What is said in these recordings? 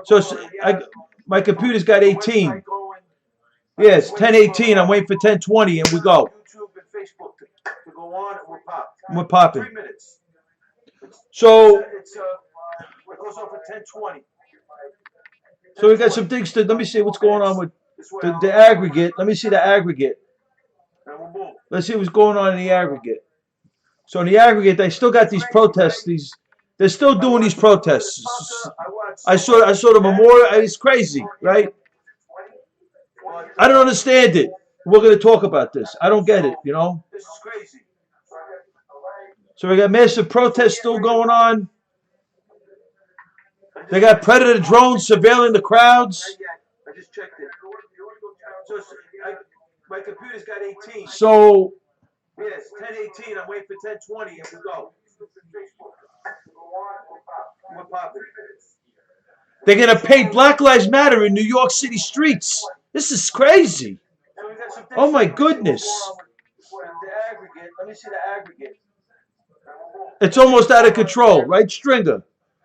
So my computer's got 18. Yes, 10:18. I'm waiting for 10:20, and we go. YouTube and Facebook to go on, and we're popping. 3 minutes. So it goes off at 10:20. So we got some things to. Let me see what's going on with the aggregate. Let me see the aggregate. Let's see what's going on in the aggregate. So in the aggregate, they still got these protests. They're still doing these protests. I saw the memorial. It's crazy, right? I don't understand it. We're going to talk about this. I don't get it, you know? This is crazy. So we got massive protests still going on. They got predator drones surveilling the crowds. I just checked it. So my computer's got 18. So yes, 10:18. I'm waiting for 10:20, and we go. We're popping. They're gonna paint Black Lives Matter in New York City streets. This is crazy. Oh my goodness. The aggregate. Let me see the aggregate. It's almost out of control, right, Stringer?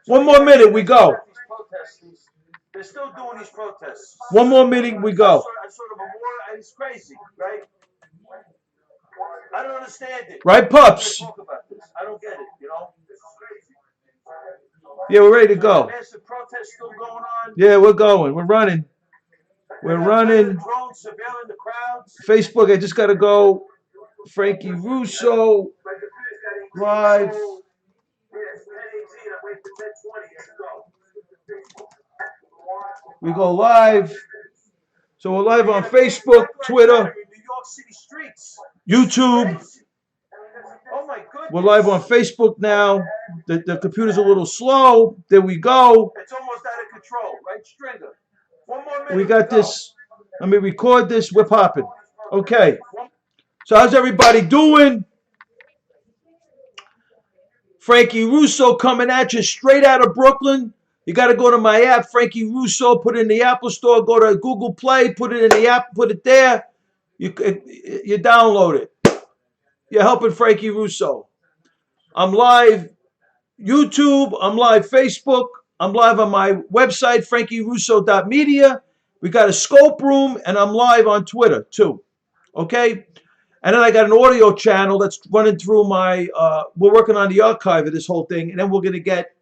One more minute, we go. They're still doing these protests. One more minute, we go. I saw the memorial, and it's crazy, right? I don't understand it. Right, pups? I don't get it, you know? This is crazy. Yeah, we're ready to go. Massive protests still going on. Yeah, we're going. We're running. We're running. Drones surveilling the crowds. Facebook, I just got to go. Frankie Russo. Live. We go live. So we're live on Facebook, Twitter, YouTube. We're live on Facebook now. The computer's a little slow. There we go. It's almost out of control, right, Stringer? One more minute. We got this. Let me record this. We're popping. Okay. So how's everybody doing? Frankie Russo coming at you straight out of Brooklyn. You got to go to my app, Frankie Russo, put it in the Apple Store, go to Google Play, put it in the app, put it there. You download it. You're helping Frankie Russo. I'm live YouTube. I'm live Facebook. I'm live on my website, frankierusso.media. We got a scope room, and I'm live on Twitter, too. Okay? And then I got an audio channel that's running through my, we're working on the archive of this whole thing, and then we're going to get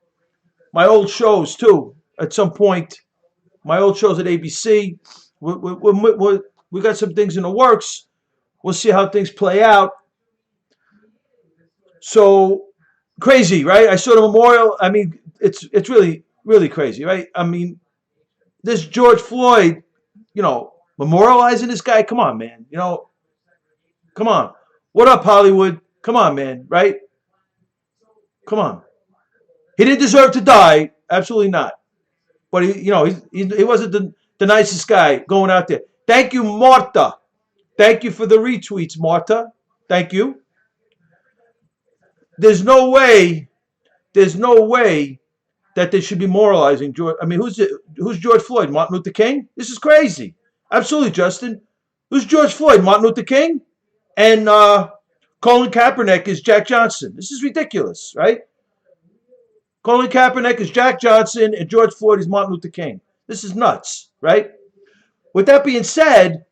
my old shows, too, at some point. My old shows at ABC. We got some things in the works. We'll see how things play out. So, crazy, right? I saw the memorial. I mean, it's really, really crazy, right? I mean, this George Floyd, you know, memorializing this guy. Come on, man. You know, come on. What up, Hollywood? Come on, man, right? Come on. He didn't deserve to die. Absolutely not. But, he wasn't the nicest guy going out there. Thank you, Marta. Thank you for the retweets, Marta. Thank you. There's no way that they should be moralizing George. I mean, who's George Floyd? Martin Luther King? This is crazy. Absolutely, Justin. Who's George Floyd? Martin Luther King? And Colin Kaepernick is Jack Johnson. This is ridiculous, right? Colin Kaepernick is Jack Johnson, and George Floyd is Martin Luther King. This is nuts, right? With that being said,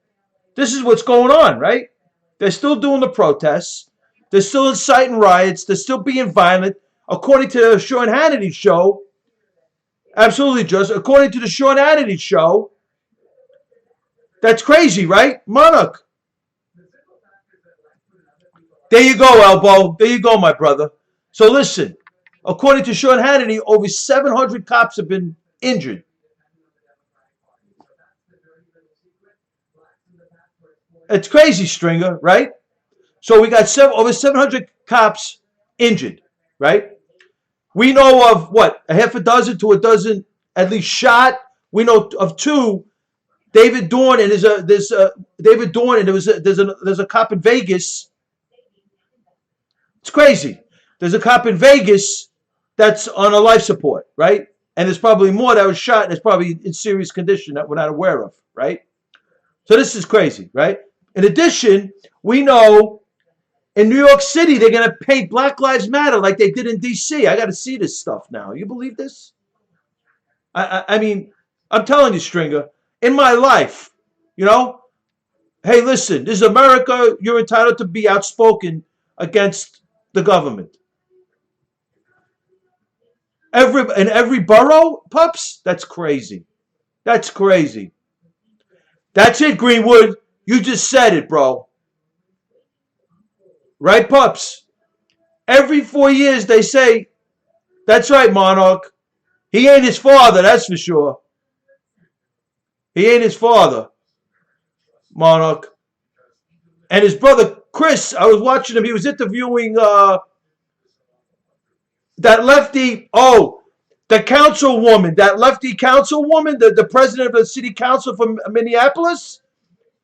this is what's going on, right? They're still doing the protests. They're still inciting riots. They're still being violent. According to the Sean Hannity show, absolutely, just according to the Sean Hannity show, that's crazy, right? Monarch. There you go, Elbow. There you go, my brother. So listen, according to Sean Hannity, over 700 cops have been injured. It's crazy, Stringer, right? So we got over 700 cops injured, right? We know of, what, a half a dozen to a dozen at least shot. We know of two. David Dorn, and there's a cop in Vegas. It's crazy. There's a cop in Vegas that's on a life support, right? And there's probably more that was shot and is probably in serious condition that we're not aware of, right? So this is crazy, right? In addition, we know in New York City, they're going to paint Black Lives Matter like they did in D.C. I got to see this stuff now. You believe this? I mean, I'm telling you, Stringer, in my life, you know, hey, listen, this is America. You're entitled to be outspoken against the government. In every borough, pups. That's crazy. That's crazy. That's it, Greenwood. You just said it, bro. Right, pups? Every 4 years they say, that's right, Monarch. He ain't his father, that's for sure. He ain't his father, Monarch. And his brother Chris, I was watching him. He was interviewing that lefty. Oh, the councilwoman, that lefty councilwoman, the president of the city council from Minneapolis.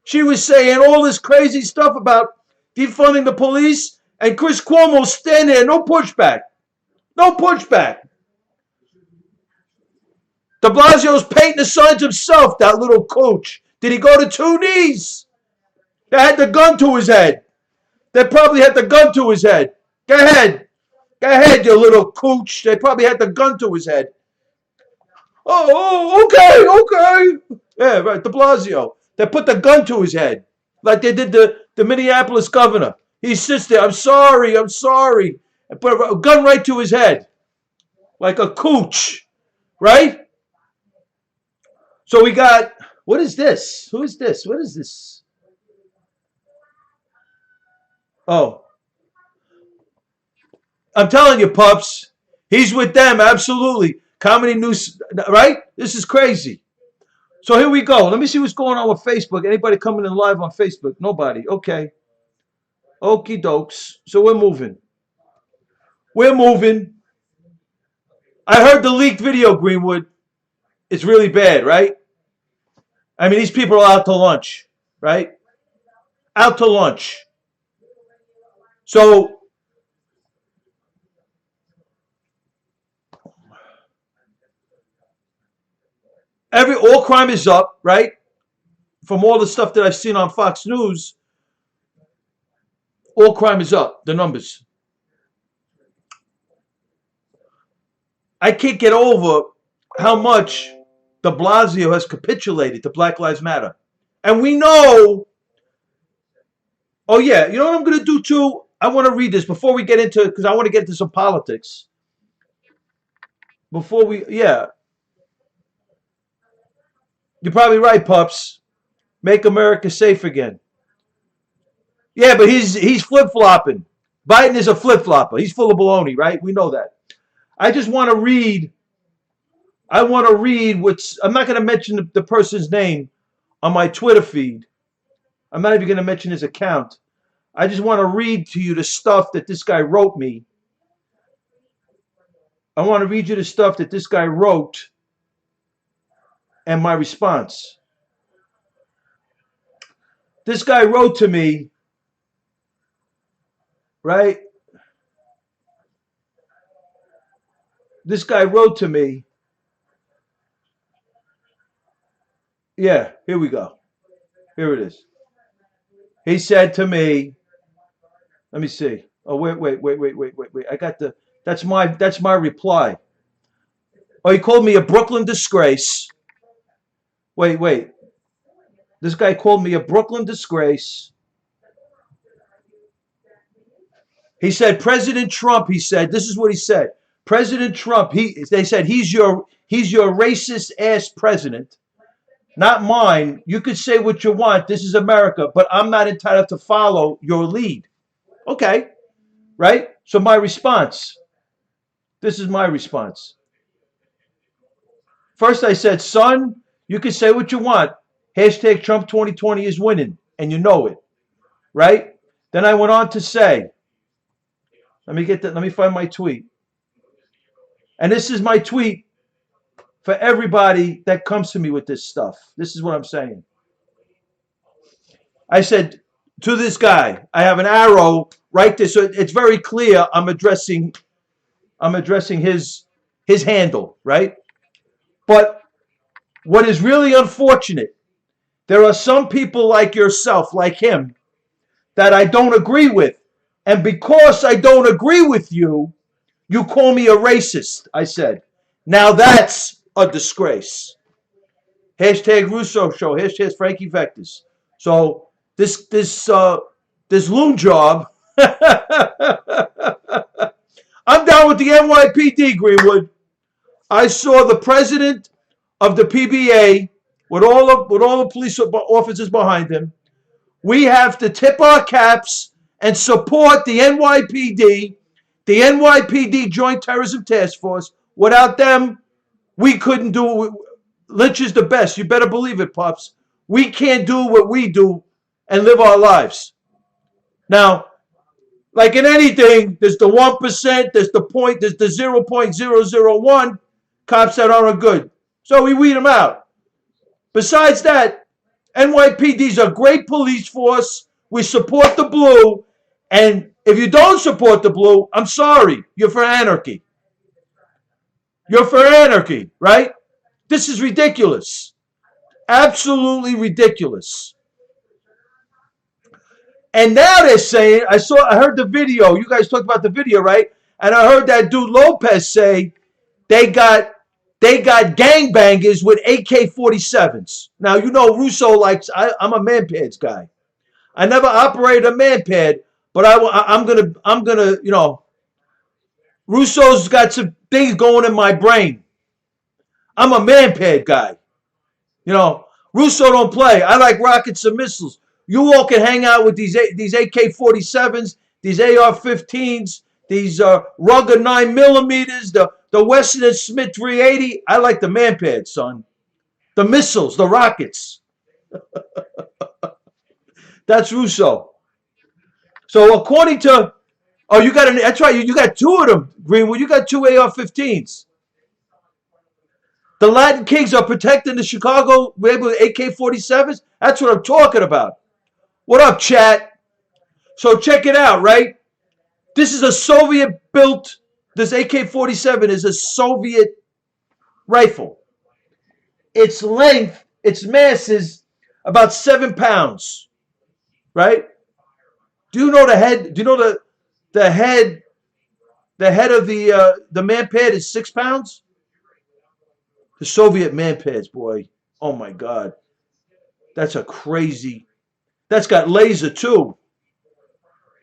She was saying all this crazy stuff about defunding the police, and Chris Cuomo standing there, no pushback, no pushback. De Blasio's painting the signs himself. That little coach. Did he go to 2 knees? They had the gun to his head. They probably had the gun to his head. Go ahead. Go ahead, you little cooch. They probably had the gun to his head. Oh, okay. Yeah, right, de Blasio. They put the gun to his head. Like they did the Minneapolis governor. He sits there, I'm sorry. And put a gun right to his head. Like a cooch. Right? So we got, what is this? Who is this? What is this? Oh. I'm telling you, pups. He's with them, absolutely. Comedy news, right? This is crazy. So here we go. Let me see what's going on with Facebook. Anybody coming in live on Facebook? Nobody. Okay. Okie dokes. So we're moving. I heard the leaked video, Greenwood. It's really bad, right? I mean, these people are out to lunch, right? Out to lunch. So all crime is up, right? From all the stuff that I've seen on Fox News, all crime is up, the numbers. I can't get over how much de Blasio has capitulated to Black Lives Matter. And we know, oh yeah, you know what I'm going to do too? I want to read this before we get into, because I want to get into some politics. Before we, yeah. You're probably right, pups. Make America safe again. Yeah, but he's flip-flopping. Biden is a flip-flopper. He's full of baloney, right? We know that. I just want to read. I want to read what's. I'm not going to mention the person's name on my Twitter feed. I'm not even going to mention his account. I just want to read to you the stuff that this guy wrote me. I want to read you the stuff that this guy wrote and my response. This guy wrote to me, right? This guy wrote to me. Yeah, here we go. Here it is. He said to me, let me see. Oh, wait. I got the, that's my reply. Oh, he called me a Brooklyn disgrace. Wait. This guy called me a Brooklyn disgrace. He said, President Trump, he said, this is what he said. President Trump, they said, he's your racist ass president. Not mine. You could say what you want. This is America, but I'm not entitled to follow your lead. Okay. Right? So my response. This is my response. First I said, son, you can say what you want. Hashtag Trump 2020 is winning, and you know it. Right? Then I went on to say, let me find my tweet. And this is my tweet for everybody that comes to me with this stuff. This is what I'm saying. I said to this guy, I have an arrow right there, so it's very clear I'm addressing his handle, right? But what is really unfortunate, there are some people like yourself, like him, that I don't agree with. And because I don't agree with you, you call me a racist, I said. Now that's a disgrace. Hashtag Russo Show. Hashtag Frankie Vectors. So this loon job. I'm down with the NYPD, Greenwood. I saw the president of the PBA with all the police officers behind him. We have to tip our caps and support the NYPD Joint Terrorism Task Force. Without them, we couldn't do it. Lynch is the best. You better believe it, Pops. We can't do what we do and live our lives. Now, like in anything, there's the 1%, there's the 0.001 cops that aren't good. So we weed them out. Besides that, NYPD is a great police force. We support the blue. And if you don't support the blue, I'm sorry. You're for anarchy. You're for anarchy, right? This is ridiculous. Absolutely ridiculous. And now they're saying, I heard the video. You guys talked about the video, right? And I heard that dude Lopez say they got gangbangers with AK-47s. Now, you know Russo likes, I'm a man-pads guy. I never operated a man-pad, but I'm gonna, you know, Russo's got some things going in my brain. I'm a man-pad guy. You know, Russo don't play. I like rockets and missiles. You all can hang out with these AK-47s, these AR-15s, these Ruger 9mm, the Weston & Smith 380. I like the man-pad, son. The missiles, the rockets. That's Russo. So according to, oh, that's right, you got two of them, Greenwood. You got two AR-15s. The Latin Kings are protecting the Chicago with AK-47s. That's what I'm talking about. What up, chat? So check it out, right? This is a Soviet-built, this AK-47 is a Soviet rifle. Its length, its mass is about 7 pounds, right? Do you know the head? Do you know the head of the man-pad is 6 pounds? The Soviet man-pads, boy. Oh, my God. That's a crazy... That's got laser, too.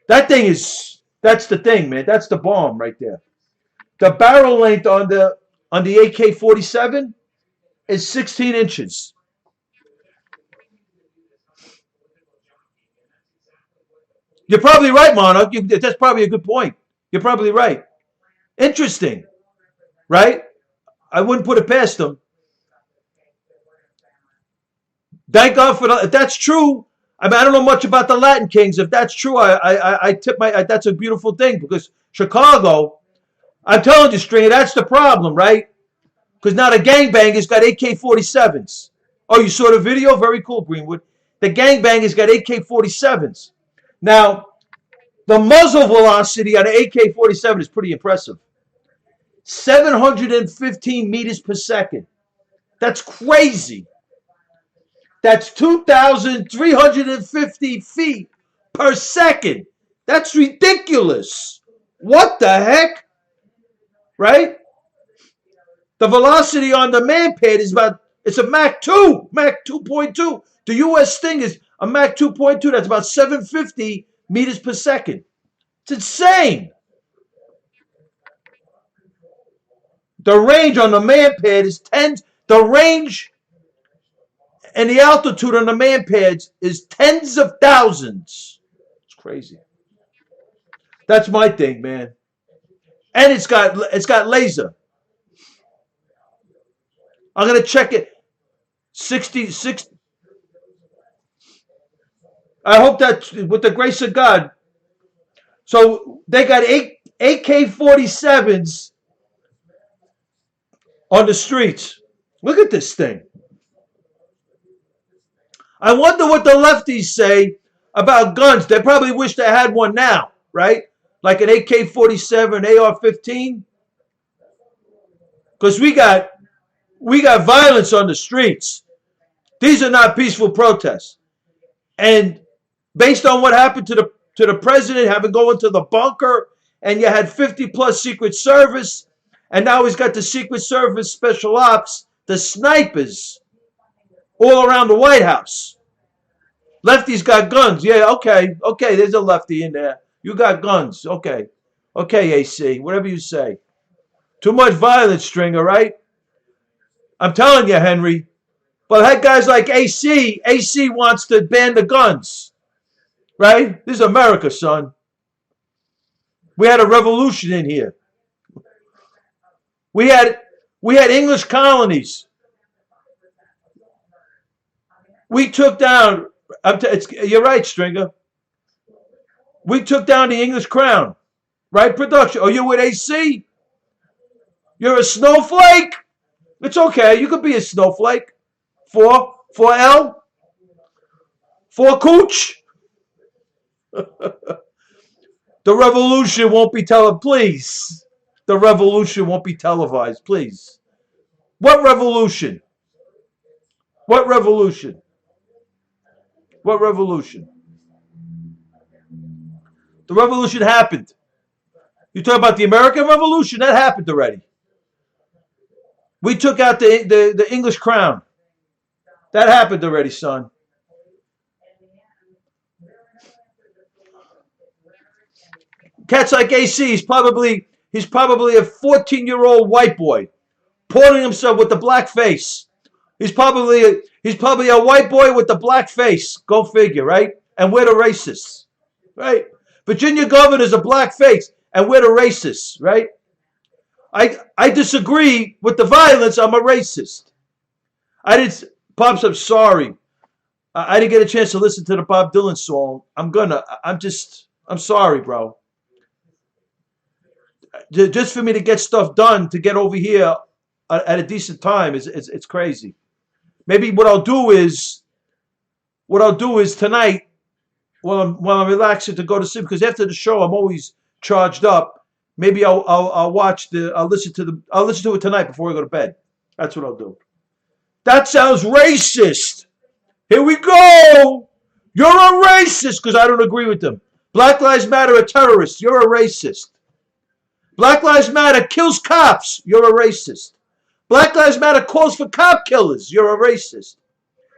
That thing is... That's the thing, man. That's the bomb right there. The barrel length on the AK-47 is 16 inches. You're probably right, Monarch. That's probably a good point. You're probably right. Interesting. Right? I wouldn't put it past them. Thank God for that. If that's true, I mean, I don't know much about the Latin Kings. If that's true, I tip that's a beautiful thing because Chicago, I'm telling you, Stringer, that's the problem, right? Because now the gangbangers got AK-47s. Oh, you saw the video? Very cool, Greenwood. The gangbangers got AK-47s. Now, the muzzle velocity on an AK-47 is pretty impressive. 715 meters per second. That's crazy. That's 2,350 feet per second. That's ridiculous. What the heck? Right? The velocity on the man-pad is it's a Mach 2, Mach 2.2. The U.S. Sting is a Mach 2.2. That's about 750 meters per second. It's insane. The range on the man-pad is 10. The range and the altitude on the man-pads is tens of thousands. It's crazy. That's my thing, man. And it's got laser. I'm gonna check it. 66. I hope that with the grace of God. So they got AK-47s on the streets. Look at this thing. I wonder what the lefties say about guns. They probably wish they had one now, right? Like an AK-47, AR-15. Because we got violence on the streets. These are not peaceful protests. And based on what happened to the president having go into the bunker, and you had 50 plus Secret Service, And now he's got the Secret Service special ops, the snipers, all around the White House. Lefty's got guns. Yeah, okay. Okay, there's a lefty in there. You got guns. Okay. Okay, AC. Whatever you say. Too much violence, Stringer, right? I'm telling you, Henry. But I had guys like AC. AC wants to ban the guns. Right? This is America, son. We had a revolution in here. We had English colonies. We took down. You're right, Stringer. We took down the English crown. Right, production? Oh, you with AC? You're a snowflake? It's okay. You could be a snowflake. For L? For Cooch? The revolution won't be televised. Please. The revolution won't be televised. Please. What revolution? What revolution? What revolution? The revolution happened. You talk about the American Revolution? That happened already. We took out the English crown. That happened already, son. Cats like AC, he's probably a 14-year-old white boy, pouring himself with the black face. He's probably a white boy with the black face. Go figure, right? And we're the racists, right? Virginia governor's a black face, and we're the racists, right? I disagree with the violence. I'm a racist. Pops, I'm sorry. I didn't get a chance to listen to the Bob Dylan song. I'm sorry, bro. Just for me to get stuff done, to get over here at a decent time, it's crazy. Maybe what I'll do is tonight, while I'm relaxing, to go to sleep, because after the show I'm always charged up. Maybe I'll listen to it tonight before I go to bed. That's what I'll do. That sounds racist. Here we go. You're a racist because I don't agree with them. Black Lives Matter are terrorists. You're a racist. Black Lives Matter kills cops. You're a racist. Black Lives Matter calls for cop killers. You're a racist.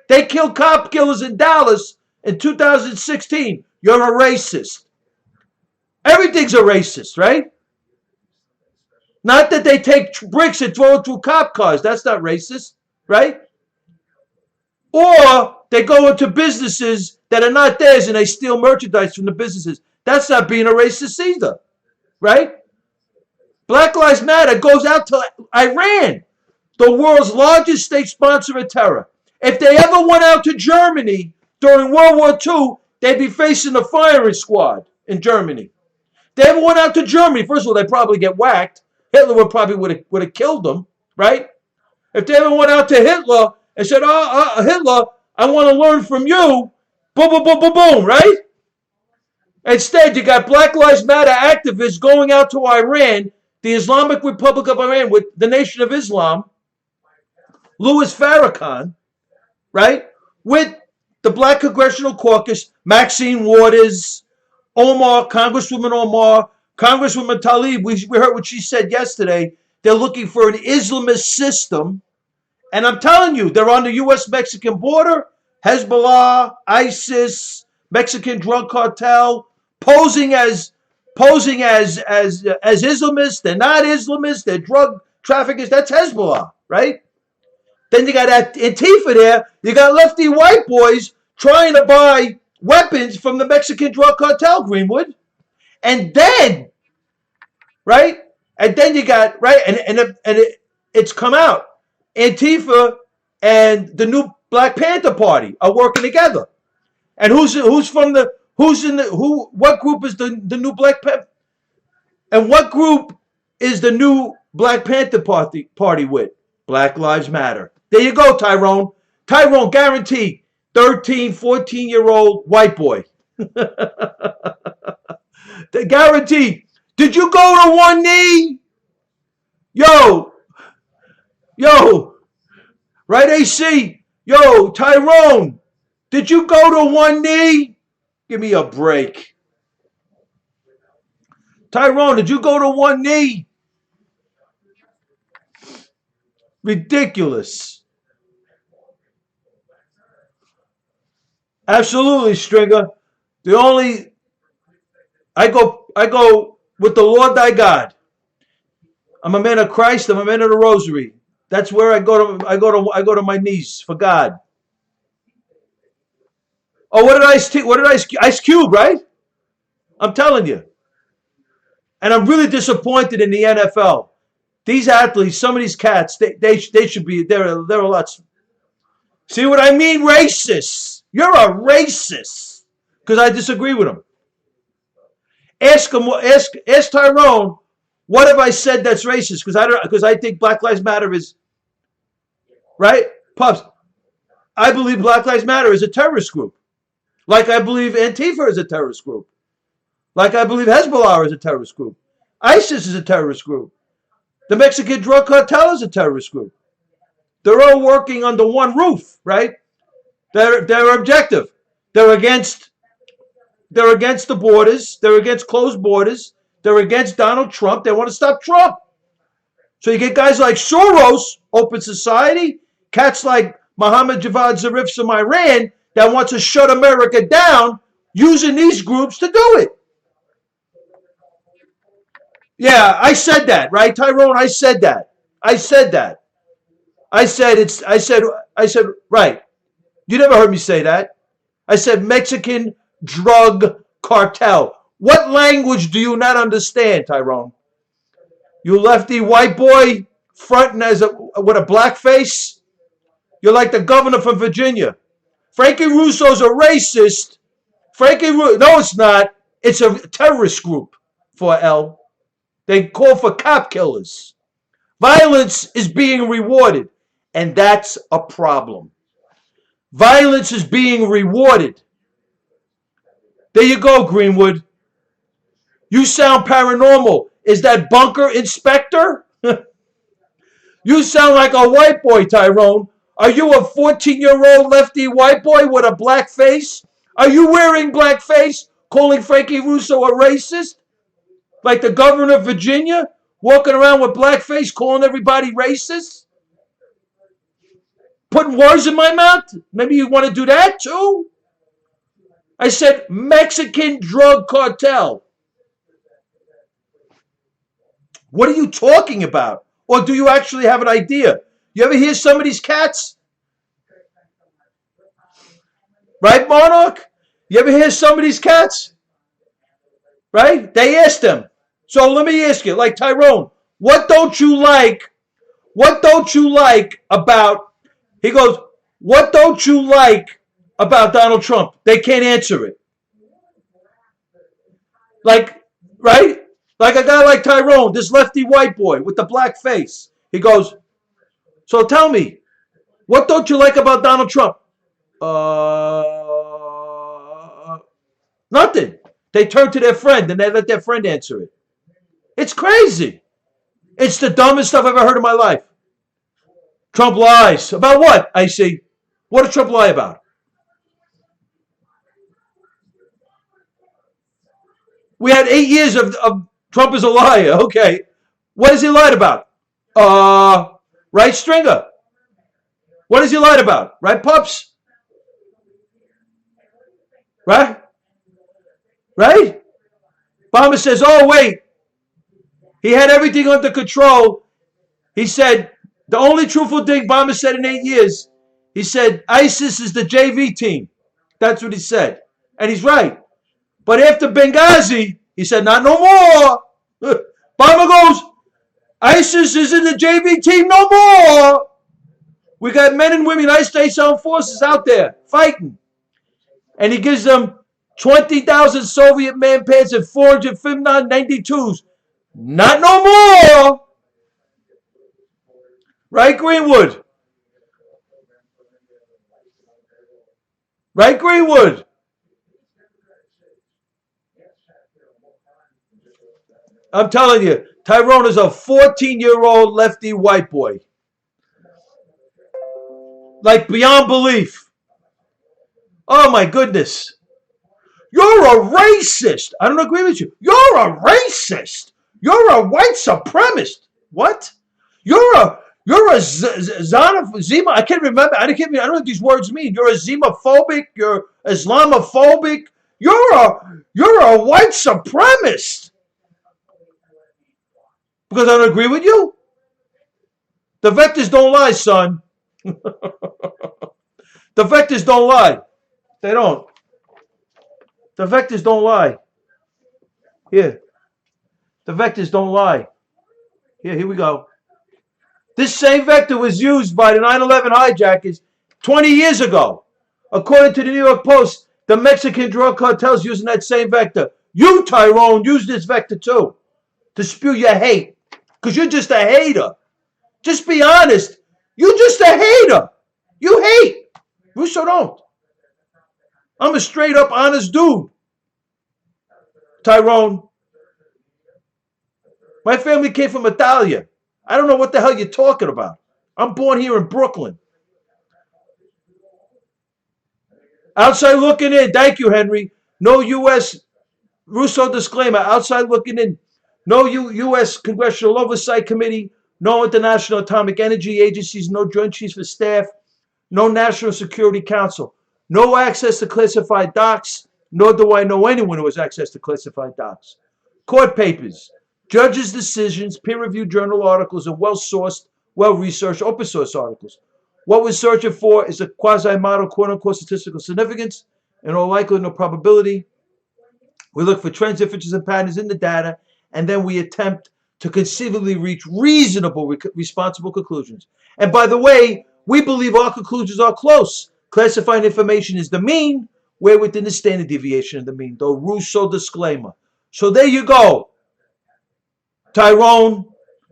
They killed cop killers in Dallas in 2016. You're a racist. Everything's a racist, right? Not that they take bricks and throw it through cop cars. That's not racist, right? Or they go into businesses that are not theirs and they steal merchandise from the businesses. That's not being a racist either, right? Black Lives Matter goes out to Iran, the world's largest state sponsor of terror. If they ever went out to Germany during World War II, they'd be facing the firing squad in Germany. If they ever went out to Germany, first of all, they'd probably get whacked. Hitler would have killed them, right? If they ever went out to Hitler and said, Hitler, I want to learn from you, boom, boom, boom, boom, boom, right? Instead, you got Black Lives Matter activists going out to Iran, the Islamic Republic of Iran, with the Nation of Islam, Louis Farrakhan, right? With the Black Congressional Caucus, Maxine Waters, Congresswoman Omar, Congresswoman Tlaib. We heard what she said yesterday. They're looking for an Islamist system. And I'm telling you, they're on the U.S.-Mexican border, Hezbollah, ISIS, Mexican drug cartel, posing as Islamists. They're not Islamists. They're drug traffickers. That's Hezbollah, right? Then you got Antifa there. You got lefty white boys trying to buy weapons from the Mexican drug cartel, Greenwood. And then, right? And then you got, right? It's come out. Antifa and the new Black Panther Party are working together. And what group is the new Black Panther? And what group is the new Black Panther Party with? Black Lives Matter. There you go, Tyrone. Tyrone, guaranteed. 13, 14-year-old white boy. Guaranteed. Did you go to one knee? Yo. Right, AC? Yo, Tyrone. Did you go to one knee? Give me a break. Tyrone, did you go to one knee? Ridiculous. Absolutely, Stringer. The only I go with the Lord thy God. I'm a man of Christ. I'm a man of the Rosary. That's where I go to my knees for God. Oh, Ice Cube, right? I'm telling you. And I'm really disappointed in the NFL. These athletes, some of these cats, they should be they're a lot. See what I mean? Racist. You're a racist because I disagree with him. Ask Tyrone. What have I said that's racist? Because I think Black Lives Matter is right. Pups. I believe Black Lives Matter is a terrorist group. Like I believe Antifa is a terrorist group. Like I believe Hezbollah is a terrorist group. ISIS is a terrorist group. The Mexican drug cartel is a terrorist group. They're all working under one roof, right? They're objective. They're against the borders. They're against closed borders. They're against Donald Trump. They want to stop Trump. So you get guys like Soros, Open Society, cats like Mohammed Javad Zarif from Iran that wants to shut America down using these groups to do it. Yeah, I said that, right, Tyrone? I said that. I said, right. You never heard me say that. I said Mexican drug cartel. What language do you not understand, Tyrone? You lefty white boy fronting with a black face? You're like the governor from Virginia. Frankie Russo's a racist. No, it's not. It's a terrorist group for L. They call for cop killers. Violence is being rewarded, and that's a problem. Violence is being rewarded. There you go, Greenwood. You sound paranormal. Is that bunker inspector? You sound like a white boy, Tyrone. Are you a 14-year-old lefty white boy with a black face? Are you wearing black face, calling Frankie Russo a racist? Like the governor of Virginia, walking around with blackface, calling everybody racist? Putting words in my mouth? Maybe you want to do that too? I said Mexican drug cartel. What are you talking about? Or do you actually have an idea? You ever hear some of these cats? Right, Monarch? You ever hear some of these cats? Right? They asked them. So let me ask you, like Tyrone, what don't you like? What don't you like about, he goes, what don't you like about Donald Trump? They can't answer it. Like, right? Like a guy like Tyrone, this lefty white boy with the black face. He goes, so tell me, what don't you like about Donald Trump? Nothing. They turn to their friend and they let their friend answer it. It's crazy. It's the dumbest stuff I've ever heard in my life. Trump lies. About what, I see? What did Trump lie about? We had 8 years of Trump is a liar. Okay. What has he lied about? Right, Stringer? What has he lied about? Right, Pups? Right? Right? Obama says, oh, wait. He had everything under control. He said, the only truthful thing Obama said in 8 years, he said, ISIS is the JV team. That's what he said. And he's right. But after Benghazi, he said, not no more. Obama goes, ISIS isn't the JV team no more. We got men and women, United States Armed Forces out there fighting. And he gives them 20,000 Soviet man-pants and 400 Fim-92s. Not no more. Right, Greenwood? Right, Greenwood? I'm telling you, Tyrone is a 14-year-old lefty white boy. Like beyond belief. Oh my goodness. You're a racist. I don't agree with you. You're a racist. You're a white supremacist. What? You're You're a Zima. I can't remember. I don't know what these words mean. You're a Zimophobic. You're Islamophobic. You're a white supremacist. Because I don't agree with you. The vectors don't lie, son. The vectors don't lie. They don't. The vectors don't lie. Here. The vectors don't lie. Here we go. This same vector was used by the 9/11 hijackers 20 years ago. According to the New York Post, the Mexican drug cartel's using that same vector. You, Tyrone, use this vector too to spew your hate. Because you're just a hater. Just be honest. You're just a hater. You hate. Russo don't. I'm a straight up honest dude. Tyrone. My family came from Italia. I don't know what the hell you're talking about. I'm born here in Brooklyn. Outside looking in. Thank you, Henry. No U.S. Russo disclaimer. Outside looking in. No U.S. Congressional Oversight Committee. No International Atomic Energy Agencies. No Joint Chiefs of Staff. No National Security Council. No access to classified docs. Nor do I know anyone who has access to classified docs. Court papers. Judges' decisions, peer-reviewed journal articles, and well-sourced, well-researched open source articles. What we're searching for is a quasi-model, quote-unquote, statistical significance, in all likelihood, no probability. We look for trends, differences, and patterns in the data, and then we attempt to conceivably reach reasonable, responsible conclusions. And by the way, we believe our conclusions are close. Classified information is the mean. We're within the standard deviation of the mean. The Russo disclaimer. So there you go. Tyrone,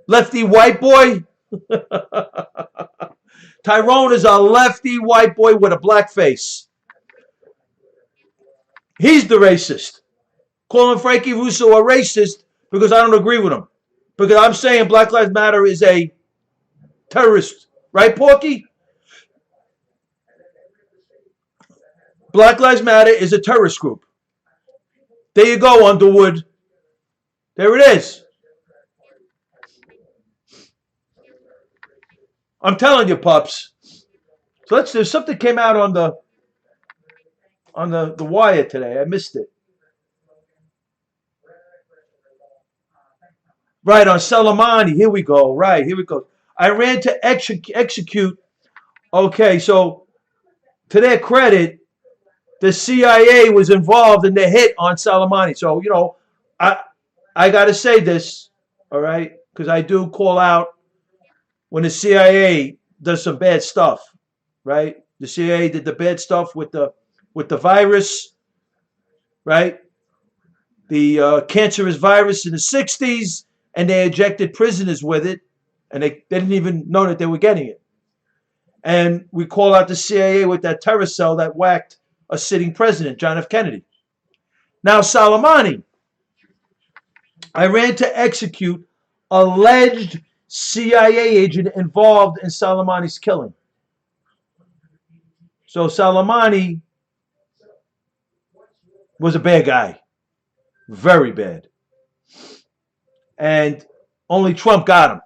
lefty white boy. Tyrone is a lefty white boy with a black face. He's the racist. Calling Frankie Russo a racist because I don't agree with him. Because I'm saying Black Lives Matter is a terrorist. Right, Porky? Black Lives Matter is a terrorist group. There you go, Underwood. There it is. I'm telling you, pups. So there's something came out on the wire today. I missed it. Right, on Soleimani. Here we go. Right, here we go. Iran to execute. Okay, so to their credit, the CIA was involved in the hit on Soleimani. So, you know, I got to say this, all right, because I do call out when the CIA does some bad stuff, right? The CIA did the bad stuff with the virus, right? The cancerous virus in the 60s, and they ejected prisoners with it, and they didn't even know that they were getting it. And we call out the CIA with that terror cell that whacked a sitting president, John F. Kennedy. Now, Soleimani, Iran to execute alleged CIA agent involved in Soleimani's killing. So Soleimani was a bad guy. Very bad. And only Trump got him.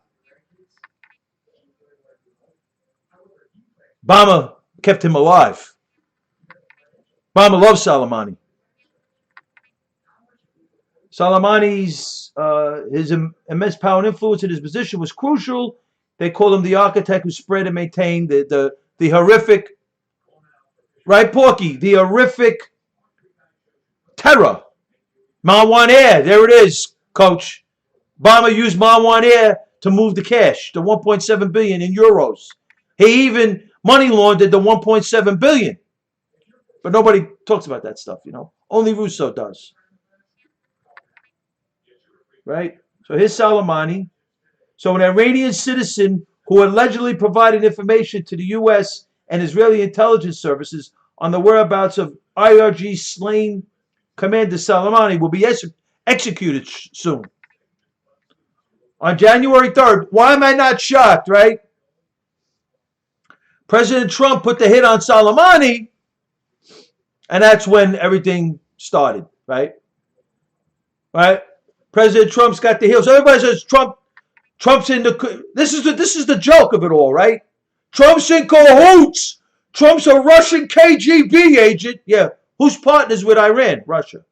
Obama kept him alive. Obama loves Soleimani. Soleimani's his immense power and influence in his position was crucial. They call him the architect who spread and maintained the horrific, right, Porky, the horrific terror. Marwan Air, there it is, Coach. Obama used Marwan Air to move the cash, the 1.7 billion in euros. He even money laundered the 1.7 billion. But nobody talks about that stuff, you know. Only Russo does. Right? So here's Soleimani. So an Iranian citizen who allegedly provided information to the U.S. and Israeli intelligence services on the whereabouts of IRG slain Commander Soleimani will be executed soon. On January 3rd, why am I not shocked, right? President Trump put the hit on Soleimani, and that's when everything started, right? Right? President Trump's got the heels. So everybody says Trump Trump's in the. This is the joke of it all, right? Trump's in cahoots. Trump's a Russian KGB agent. Yeah, who's partners with Iran? Russia.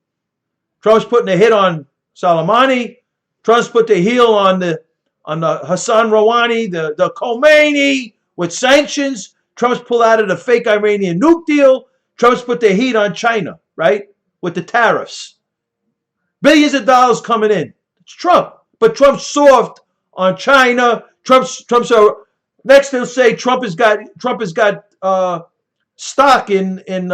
Trump's putting a hit on Soleimani. Trump's put the heel on the Hassan Rouhani, the Khomeini with sanctions. Trump's pulled out of the fake Iranian nuke deal. Trump's put the heat on China, right, with the tariffs. Billions of dollars coming in. It's Trump, but Trump's soft on China. Trump's next they'll say Trump has got stock in in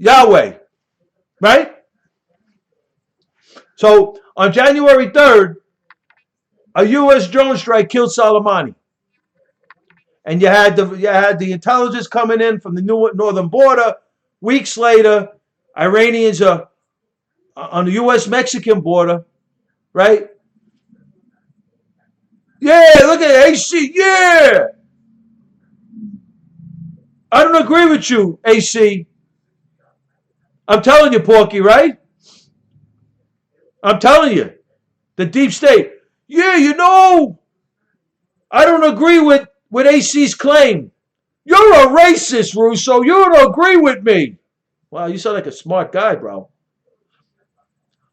Yahweh, right? So on January 3rd, a U.S. drone strike killed Soleimani, and you had the intelligence coming in from the northern border. Weeks later, Iranians are on the U.S.-Mexican border, right? Yeah, look at AC. Yeah, I don't agree with you, AC. I'm telling you, Porky, right? I'm telling you, the deep state. Yeah, I don't agree with AC's claim. You're a racist, Russo. You don't agree with me. Wow, you sound like a smart guy, bro.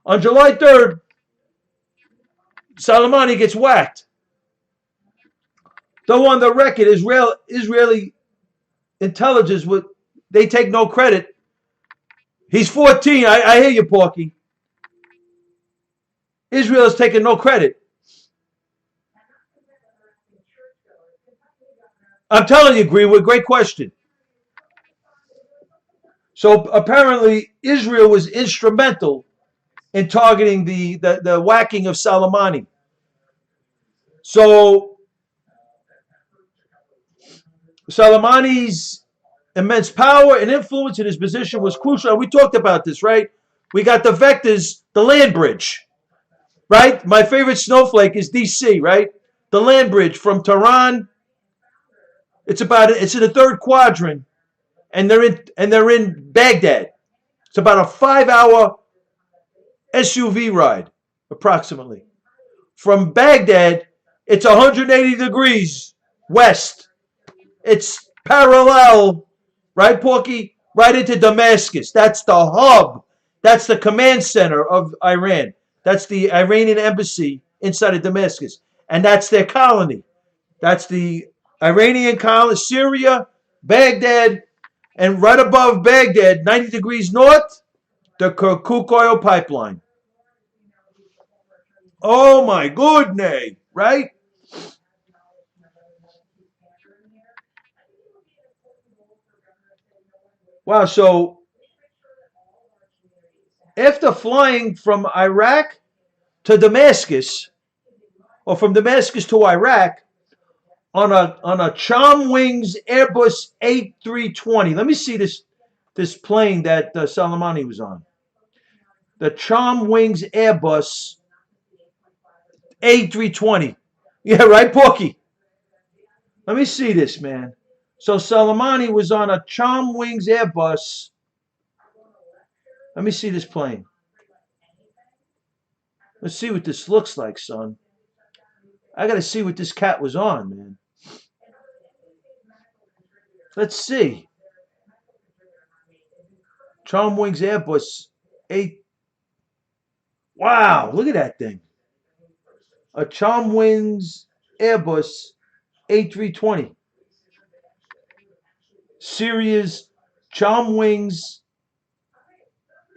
On July 3rd, Soleimani gets whacked. Though on the record, Israeli intelligence they take no credit. He's 14. I hear you, Porky. Israel is taking no credit. I'm telling you, Greenwood, great question. So apparently Israel was instrumental in targeting the whacking of Soleimani. So Soleimani's immense power and influence in his position was crucial. We talked about this, right? We got the vectors, the land bridge, right? My favorite snowflake is DC, right? The land bridge from Tehran. It's in the third quadrant, and they're in Baghdad. It's about a 5-hour SUV ride, approximately. From Baghdad, it's 180 degrees west. It's parallel, right, Porky? Right into Damascus. That's the hub. That's the command center of Iran. That's the Iranian embassy inside of Damascus. And that's their colony. That's the Iranian colony, Syria, Baghdad, and right above Baghdad, 90 degrees north, the Kirkuk oil pipeline. Oh my goodness, right? Wow, so after flying from Iraq to Damascus, or from Damascus to Iraq, on a Wings Airbus A320. Let me see this plane that Soleimani was on. The Wings Airbus A320. Yeah, right, Porky? Let me see this, man. So Soleimani was on a Wings Airbus. Let me see this plane. Let's see what this looks like, son. I got to see what this cat was on, man. Let's see. Wings Airbus 8. Wow, look at that thing. A Wings Airbus A320. Syria's Wings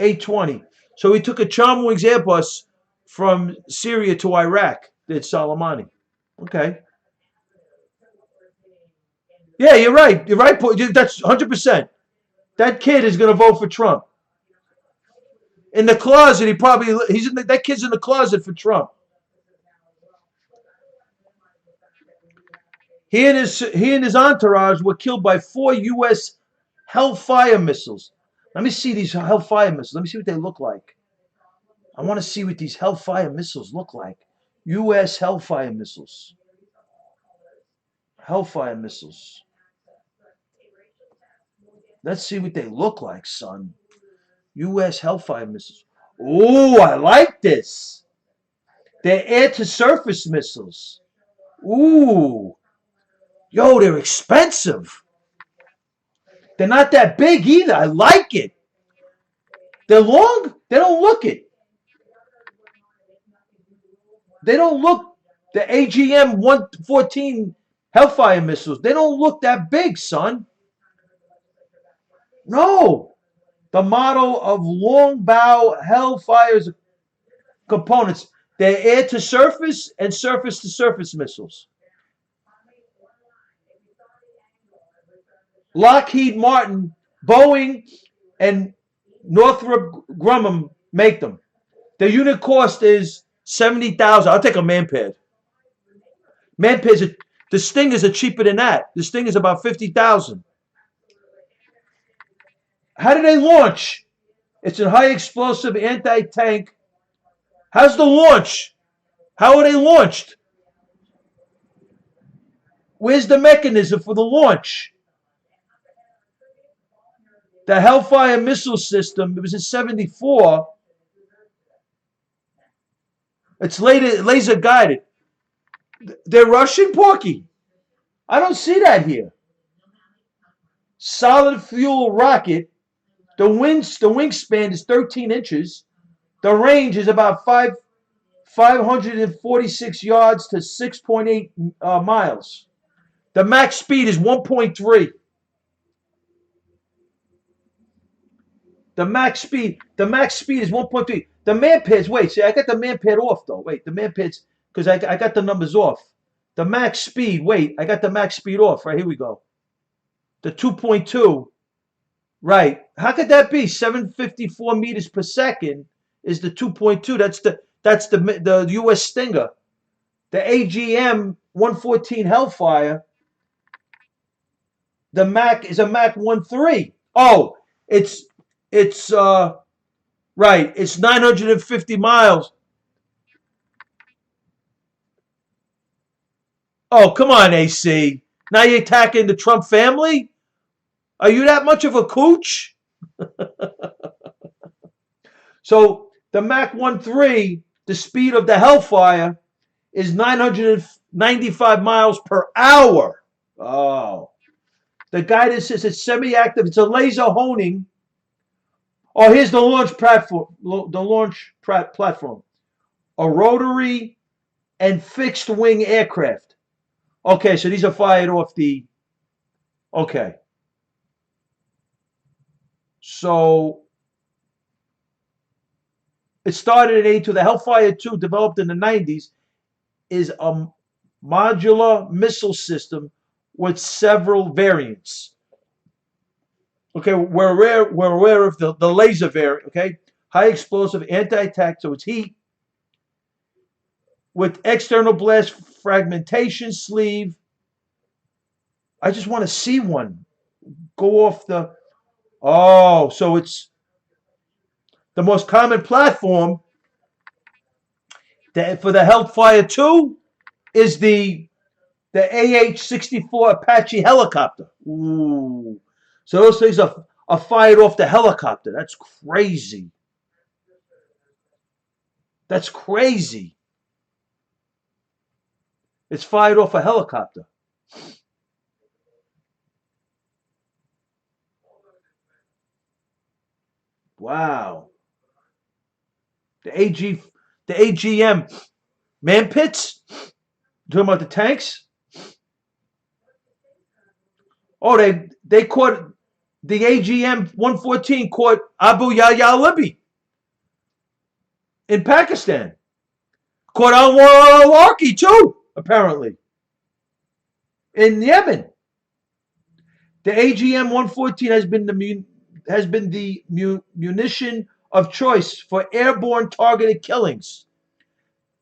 A20. So he took a Wings Airbus from Syria to Iraq, did Soleimani. Okay. Yeah, you're right. You're right. That's 100%. That kid is going to vote for Trump. In the closet, that kid's in the closet for Trump. He and his entourage were killed by 4 U.S. Hellfire missiles. Let me see these Hellfire missiles. Let me see what they look like. I want to see what these Hellfire missiles look like. U.S. Hellfire missiles. Hellfire missiles. Let's see what they look like, son. U.S. Hellfire missiles. Ooh, I like this. They're air-to-surface missiles. Ooh. Yo, they're expensive. They're not that big either. I like it. They're long. They don't look it. They don't look the AGM 114 Hellfire missiles. They don't look that big, son. No. The model of long bow Hellfire's components. They're air to surface and surface to surface missiles. Lockheed Martin, Boeing, and Northrop Grumman make them. The unit cost is 70,000. I'll take a manpad. Manpads, the Stingers are cheaper than that. The Stingers about 50,000. How do they launch? It's a high explosive anti-tank. How's the launch? How are they launched? Where's the mechanism for the launch? The Hellfire missile system, it was in 74. It's laser guided. They're Russian, Porky. I don't see that here. Solid fuel rocket. The wingspan is 13 inches. The range is about 546 yards to 6.8 miles. The max speed is 1.3. The max speed is 1.3. The manpads, wait, see, I got the manpad off though. Wait, the manpads, because I got the numbers off. The max speed, wait, I got the max speed off. Right, here we go. The 2.2, right. How could that be? 754 meters per second is the 2.2. That's the US Stinger. The AGM 114 Hellfire, the Mach is a Mach 1.3. Oh, it's right. It's 950 miles. Oh, come on, AC. Now you're attacking the Trump family? Are you that much of a cooch? So the Mach 1.3, the speed of the Hellfire is 995 miles per hour. Oh. The guidance says it's semi-active. It's a laser honing. Oh, here's the launch platform. A rotary and fixed wing aircraft. Okay, so these are fired off the. Okay. So it started in 82. The Hellfire 2, developed in the 90s, is a modular missile system with several variants. Okay, we're aware of the laser variant. Okay, high explosive anti-attack, so it's heat with external blast fragmentation sleeve. I just want to see one go off the. Oh, so it's the most common platform that for the Hellfire 2 is the AH-64 Apache helicopter. Ooh. So those things are fired off the helicopter. That's crazy. That's crazy. It's fired off a helicopter. Wow. The AGM man pits. Talking about the tanks. Oh, they caught the AGM 114 caught Abu Yahya Libby in Pakistan. Caught Anwar al-Awlaki too, apparently, in Yemen. The AGM 114 has been the munition of choice for airborne targeted killings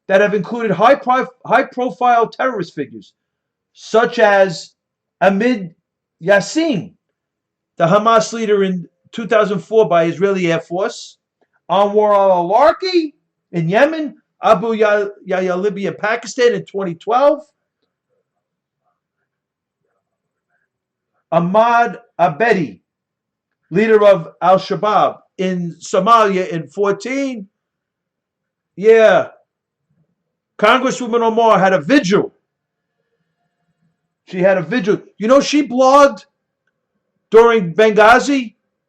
that have included high-profile terrorist figures, such as Ahmed Yassin, the Hamas leader in 2004 by Israeli Air Force, Anwar al-Awlaki in Yemen, Abu Yahya Libby in Pakistan in 2012, Ahmad Abedi, leader of al-Shabaab in Somalia in 14. Yeah. Congresswoman Omar had a vigil. She had a vigil. You know, she blogged during Benghazi.